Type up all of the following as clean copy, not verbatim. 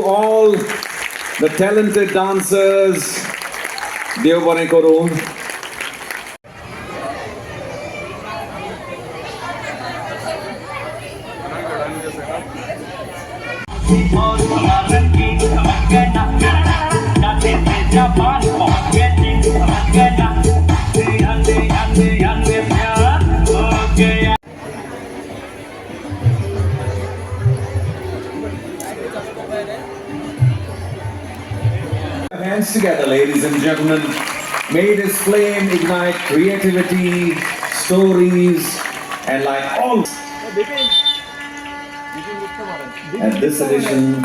all the talented dancers. Dev bane karo. Hands together, ladies and gentlemen. May this flame ignite creativity, stories, and like all. At this edition.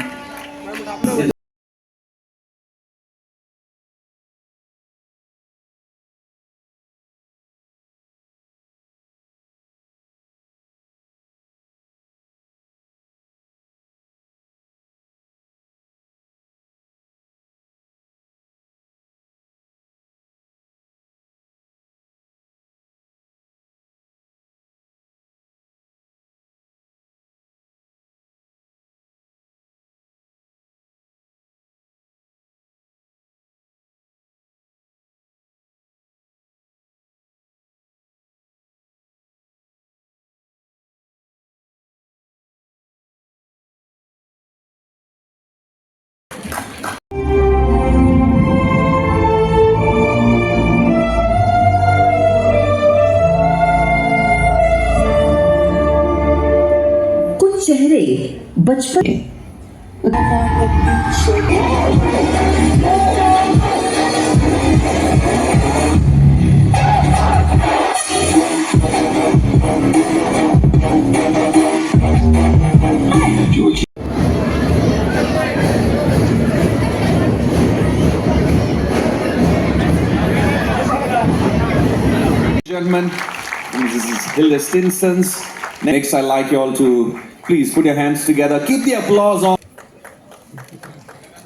चेहरे बचपन Gentlemen, this is Hilda Stinsons. Next, I'd like you all to please put your hands together. Keep the applause on.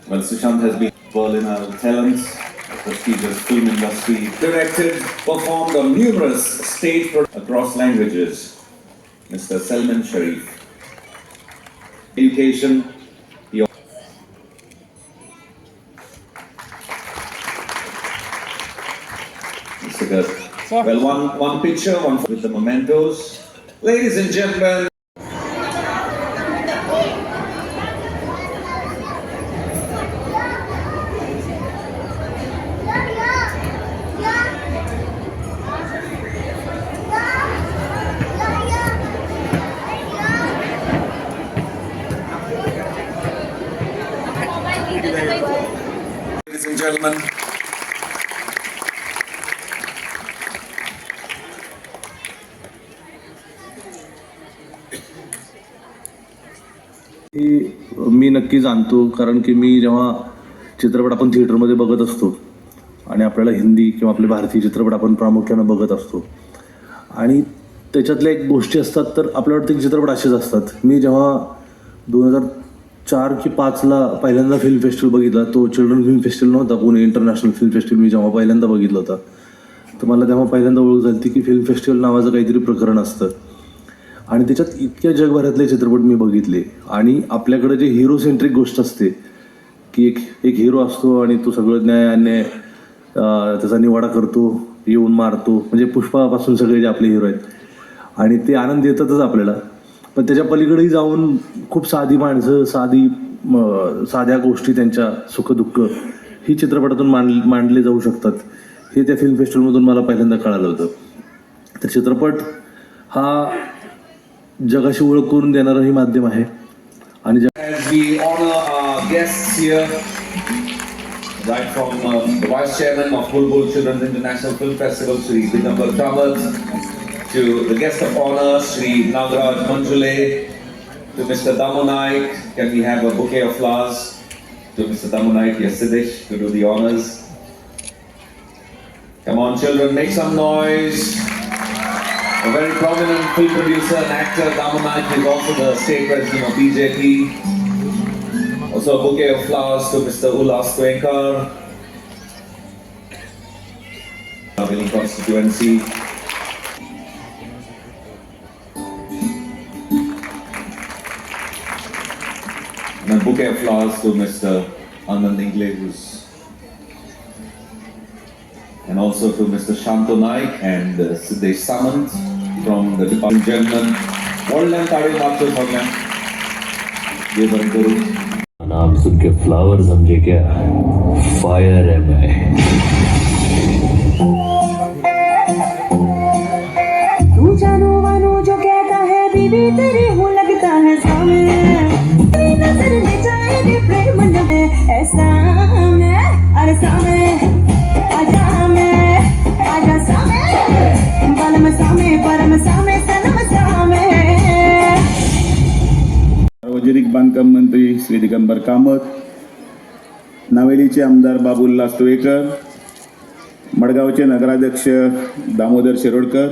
Well, Sushant has been Berliner talents, prestigious film industry, directed, performed on numerous stage across languages. Mr. Salman Sharif. Education. Mr. Gert. Well, one picture, one with the mementos. Ladies and gentlemen. Ladies and gentlemen. मी नक्की जाणतो, कारण की मी जेव्हा चित्रपट आपण थिएटरमध्ये बघत असतो आणि आपल्याला हिंदी किंवा आपले भारतीय चित्रपट आपण प्रामुख्यानं बघत असतो आणि त्याच्यातल्या एक गोष्टी असतात, तर आपल्याला वाटतं की चित्रपट असेच असतात. मी जेव्हा 2004 की 2005ला पहिल्यांदा फिल्म फेस्टिवल बघितला, तो चिल्ड्रन फिल्म फेस्टिवल नव्हता, पुणे इंटरनॅशनल फिल्म फेस्टिवल मी जेव्हा पहिल्यांदा बघितलं होतं, तर मला तेव्हा पहिल्यांदा ओळख झाली होती की फिल्म फेस्टिवल नावाचं काहीतरी प्रकरण असतं आणि त्याच्यात इतक्या जगभरातले चित्रपट मी बघितले. आणि आपल्याकडे जे हिरो सेंट्रिक गोष्ट असते की एक हिरो असतो आणि तो सगळं न्याय अन्याय त्याचा निवाडा करतो, येऊन मारतो, म्हणजे पुष्पापासून सगळे जे आपले हिरो आहेत आणि ते आनंद देतातच आपल्याला. पण त्याच्या पलीकडेही जाऊन खूप साधी माणसं, साध्या गोष्टी, त्यांच्या सुखदुःख ही चित्रपटातून मांडले जाऊ शकतात, हे त्या फिल्म फेस्टिवलमधून मला पहिल्यांदा कळालं होतं. तर चित्रपट हा जगाशी ओळख करून देणारंही माध्यम आहे. आणि As we honor our guests here, right from the Vice Chairman of Bulbul Children's International Film Festival, Shri Digambar Kamath, to the guest of honor, Shri Nagaraj Manjule, to Mr. Damu Naik, can we have a bouquet of flowers to Mr. Damu Naik, Yasidish, to do the honors. Come on children, make some noise. A very prominent film producer and actor, Damu Naik, is also the state president of BJP. Also a bouquet of flowers to Mr. Ulas Kwenkar, Navili constituency. a bouquet of flowers to Mr. Anand Ingle, and also to Mr. Shanto Naik and Siddesh Samant from the Department German. Worldland Tari Marcho Bhagwan. ये बंद करो. नाम सुन के flower समझे क्या? Fire है मैं. तू जानो मानो जो कहता है बीवी तेरी हूँ लगता है सामने तेरी नजर ले जाएगी प्रेम में ऐसा मैं अरे सामने आजा मैं आजा सामने बलम सामने परम सामने सनम सामने. सार्वजनिक बांधकाम मंत्री श्री दिगंबर कामत, नावेलीचे आमदार बाबुल लास्तवेकर, मडगावचे नगराध्यक्ष दामोदर शिरोडकर,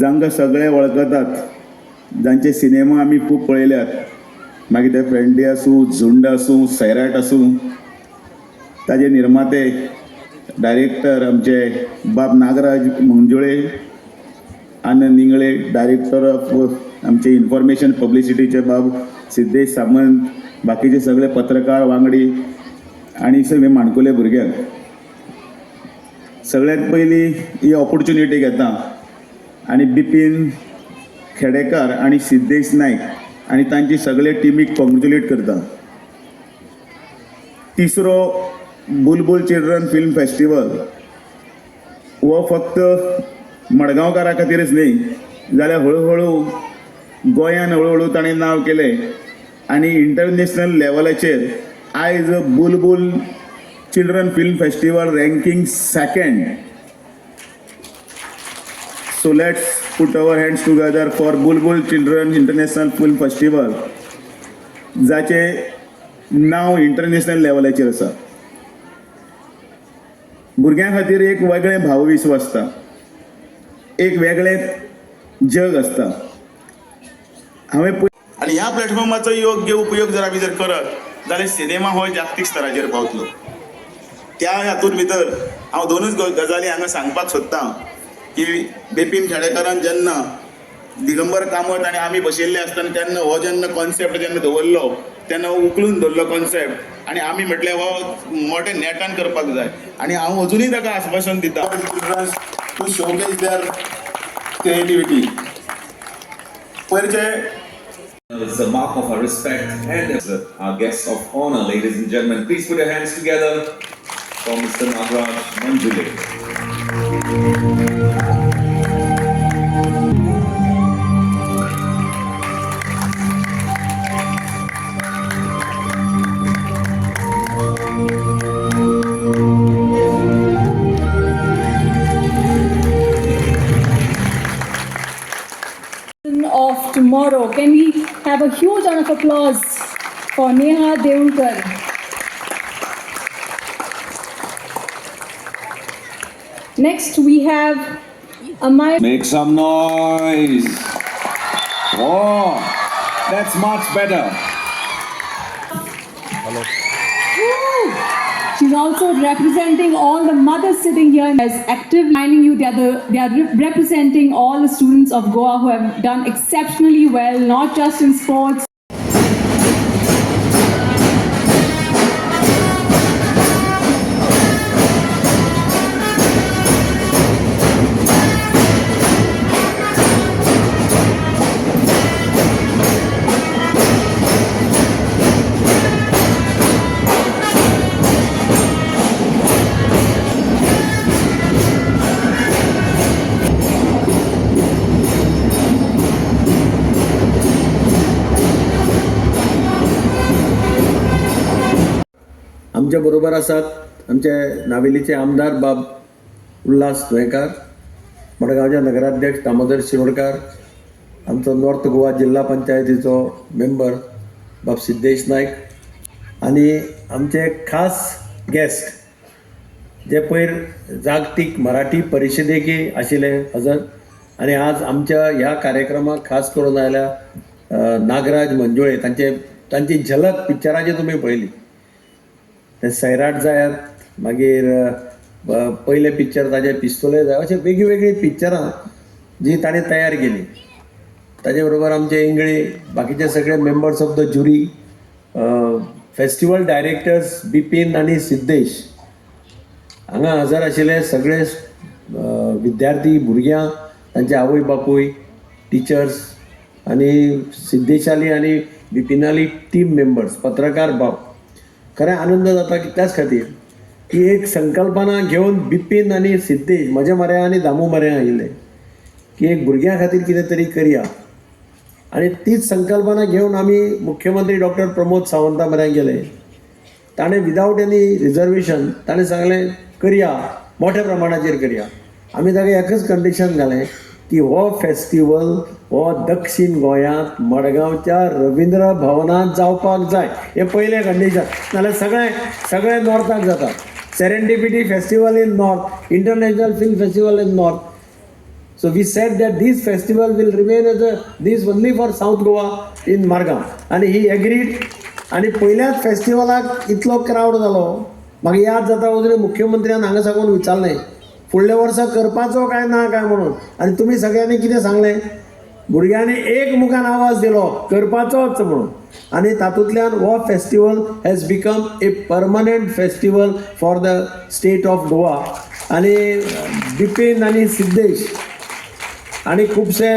जांकां सगळे वळखतात, जांचे सिनेमा आमी खूब पळयल्यात, मागीर ते फ्रेंडी आसूं, झुंड आसूं, सैराट आसूं, ताजे निर्माते डायरेक्टर आमचे बाब नागराज मंजुळे, आनंद इंगळे, डायरेक्टर ऑफ आमचे इन्फॉर्मेशन पब्लिसिटीचे बाब सिद्धेश सामंत, बाकीचे सगळे पत्रकार वांगडी आनी सगळे माणकुले भुरग्यांक सगळ्यात पयलीं ही ऑपॉर्च्युनिटी घेता आनी बिपीन खेडेकार आनी सिद्धेश नायक आनी तांची सगळे टिमीक कॉंग्रेच्युलेट करता. तिसरो बुलबुल चिल्ड्रन फिल्म फेस्टिवल हो फक्त मडगांवकारां खातीरच न्ही, जाल्यार हळू गोंयान हळूहळू ताणें नांव केलें आनी इंटरनॅशनल लेवलाचेर आयज Bulbul children film festival ranking second. So let's put our hands together for Bulbul children international film festival, जाचें नांव इंटरनॅशनल लेवलाचेर आसा. भुरग्यां खातीर एक वेगळें भावविश्व आसता, एक वेगळें जग आसता. हांवें आनी ह्या प्लॅटफॉर्माचो योग्य उपयोग जर आमी जर करत जाल्यार सिनेमा हो जागतीक स्तराचेर पावतलो. त्या हातूंत भितर हांव दोनूच गजाली हांगा सांगपाक सोदतां की बिपीन खेडेकरान जेन्ना दिगंबर कामत आनी आमी बशिल्ले आसतना तेन्ना हो जेन्ना कॉन्सेप्ट जेन्ना दवरलो तेन्ना हो उखलून धरलो कॉन्सेप्ट आनी आमी म्हटलें हो मोठे नेटान करपाक जाय आनी हांव अजुनूय ताका आश्वासन दिता टू शोकेस देयर क्रिएटिविटी. पयरचे It's a mark of our respect and as our guest of honor, ladies and gentlemen. Please put your hands together for Mr. Nagraj Manjule. Of tomorrow. Can we have a huge round of applause for Neha Devulkar? Next we have Amay. Make some noise. Oh, that's much better. She's also representing all the mothers sitting here as active, reminding you they are representing all the students of Goa who have done exceptionally well, not just in sports. आमच्या बरोबर आसात आमचे नावेलीचे आमदार बाब उल्हास गोंयकार, मडगांवचे नगराध्यक्ष दामोदर शिरोडकार, आमचो north Goa जिल्हा पंचायतीचो मेंबर बाब सिद्धेश नायक आनी आमचे खास गेस्ट जे पयर जागतीक मराठी परिशदेकी आशिल्ले हजर आनी आज आमच्या ह्या कार्यक्रमाक खास करून आयल्या नागराज मंजुळे. तांची झलक पिक्चराची तुमी पळयली. ते सैराट जायात, मागीर पयले पिक्चर ताजे पिस्तोले जाय, अशें वेगळी वेगळी पिक्चरां जी ताणें तयार केली. ताजे बरोबर आमचे इंगळे बाकीचे सगळे members of the jury, festival directors Bipin आनी सिद्धेश, हांगा हजर आशिल्ले सगळे विद्यार्थी, भुरग्यां, तांचे आवय बापूय, टिचर्स आनी सिद्धेशाली आनी बिपिनाली टीम मेंबर्स, पत्रकार भाव, खरें आनंद जाता त्याच खातीर की एक संकल्पना घेवन बिपीन आनी सिद्धेश म्हज्या म्हऱ्या आनी दामू म्हऱ्या आयिल्ले की एक भुरग्यां खातीर कितें तरी करया, आनी तीच संकल्पना घेवन आमी मुख्यमंत्री डॉक्टर प्रमोद सावंता म्हऱ्यान गेले. ताणें विदावट एनी रिजर्वेशन ताणें सांगलें करया, मोठ्या प्रमाणाचेर करया. आमी ताका एकच कंडिशन घालें की हो फेस्टिवल हो दक्षिण गोंयांत मडगांवच्या रवींद्र भवनांत जावपाक जाय, हें पयलें कंडिशन. नाल्यार सगळे नॉर्थाक जाता. Serendipity festival in north, international film festival in north. So we said that this festival will remain as this only for South Goa in Margam, and he agreed. आणि पहिल्याच फेस्टिवलाक इतलो क्रावड जालो, म्हाका याद जाता अजून मुख्यमंत्र्यान हांगा साकून विचारलें फुडल्या वर्सा करपाचो काय ना काय म्हणून, आनी तुमी सगळ्यांनी कितें सांगलें, भुरग्यांनी एक मुखान आवाज दिलो करपाचोच म्हणून. आनी तातूंतल्यान हो festival has become a permanent festival for the state of Goa. आनी बिपीन आनी सिद्धेश आनी खुबशे